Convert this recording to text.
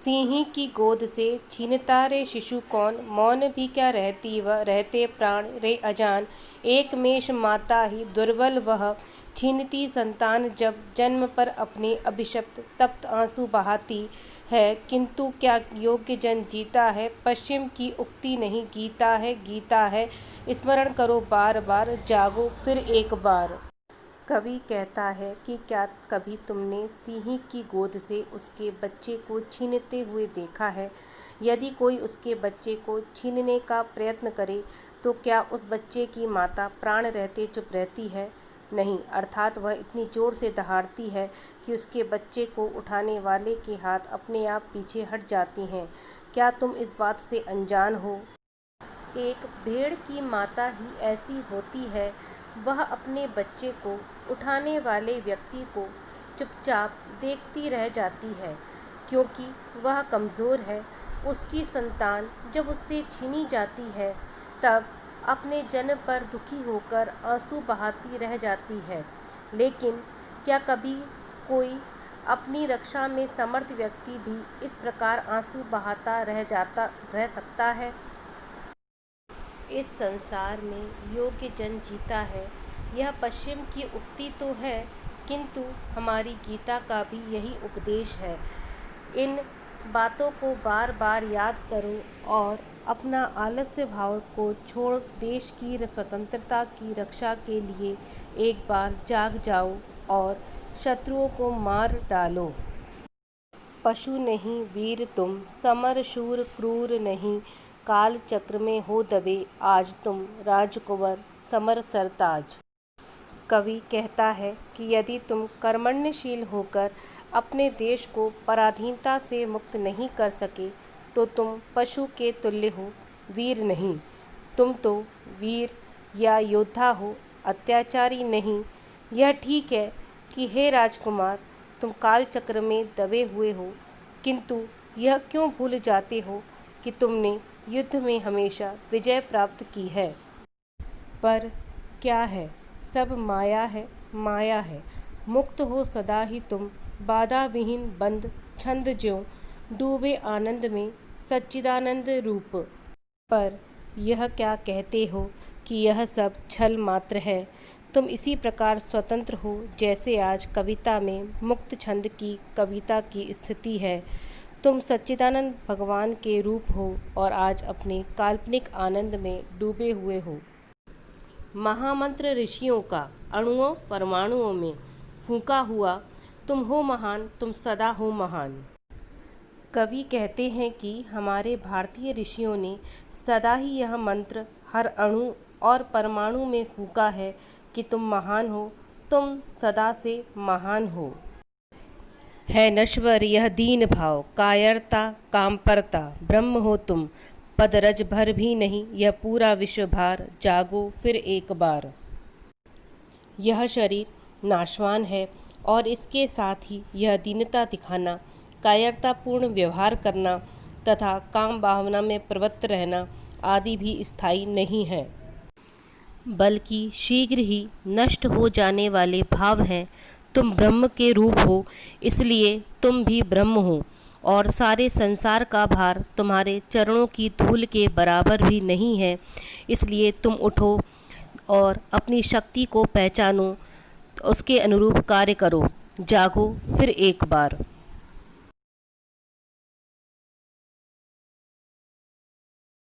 सिंही की गोद से छीनता रे शिशु कौन, मौन भी क्या रहती वह, रहते प्राण रे अजान। एक मेष माता ही दुर्बल वह, छीनती संतान जब जन्म पर अपने अभिशप्त तप्त आंसू बहाती है। किंतु क्या योग्य जन जीता है, पश्चिम की उक्ति नहीं गीता है, गीता है। स्मरण करो बार बार, जागो फिर एक बार। कवि कहता है कि क्या कभी तुमने सिंही की गोद से उसके बच्चे को छीनते हुए देखा है। यदि कोई उसके बच्चे को छीनने का प्रयत्न करे तो क्या उस बच्चे की माता प्राण रहते चुप रहती है? नहीं, अर्थात वह इतनी जोर से दहाड़ती है कि उसके बच्चे को उठाने वाले के हाथ अपने आप पीछे हट जाती हैं। क्या तुम इस बात से अनजान हो? एक भेड़ की माता ही ऐसी होती है। वह अपने बच्चे को उठाने वाले व्यक्ति को चुपचाप देखती रह जाती है, क्योंकि वह कमज़ोर है। उसकी संतान जब उससे छीनी जाती है तब अपने जन्म पर दुखी होकर आंसू बहाती रह जाती है। लेकिन क्या कभी कोई अपनी रक्षा में समर्थ व्यक्ति भी इस प्रकार आंसू बहाता रह सकता है? इस संसार में योग्य जन जीता है, यह पश्चिम की उक्ति तो है, किंतु हमारी गीता का भी यही उपदेश है। इन बातों को बार बार याद करो और अपना आलस्य भाव को छोड़ देश की स्वतंत्रता की रक्षा के लिए एक बार जाग जाओ और शत्रुओं को मार डालो। पशु नहीं वीर तुम, समर शूर क्रूर नहीं, काल चक्र में हो दबे आज तुम, राजकुंवर समर सरताज। कवि कहता है कि यदि तुम कर्मण्यशील होकर अपने देश को पराधीनता से मुक्त नहीं कर सके तो तुम पशु के तुल्य हो, वीर नहीं। तुम तो वीर या योद्धा हो, अत्याचारी नहीं। यह ठीक है कि हे राजकुमार, तुम काल चक्र में दबे हुए हो, किंतु यह क्यों भूल जाते हो कि तुमने युद्ध में हमेशा विजय प्राप्त की है। पर क्या है, सब माया है, माया है। मुक्त हो सदा ही तुम, बाधा विहीन बंद छंद ज्यों, डूबे आनंद में सच्चिदानंद रूप। पर यह क्या कहते हो कि यह सब छल मात्र है। तुम इसी प्रकार स्वतंत्र हो जैसे आज कविता में मुक्त छंद की कविता की स्थिति है। तुम सच्चिदानंद भगवान के रूप हो और आज अपने काल्पनिक आनंद में डूबे हुए हो। महामंत्र ऋषियों का अणुओं परमाणुओं में फूंका हुआ तुम हो महान, तुम सदा हो महान। कवि कहते हैं कि हमारे भारतीय ऋषियों ने सदा ही यह मंत्र हर अणु और परमाणु में फूंका है कि तुम महान हो, तुम सदा से महान हो। है नश्वर यह दीन भाव, कायरता कामपरता, ब्रह्म हो तुम, पदरज भर भी नहीं यह पूरा विश्व भार, जागो फिर एक बार। यह शरीर नाशवान है और इसके साथ ही यह दीनता दिखाना, कायरतापूर्ण व्यवहार करना तथा काम भावना में प्रवृत्त रहना आदि भी स्थायी नहीं है, बल्कि शीघ्र ही नष्ट हो जाने वाले भाव हैं। तुम ब्रह्म के रूप हो, इसलिए तुम भी ब्रह्म हो और सारे संसार का भार तुम्हारे चरणों की धूल के बराबर भी नहीं है। इसलिए तुम उठो और अपनी शक्ति को पहचानो, उसके अनुरूप कार्य करो, जागो फिर एक बार।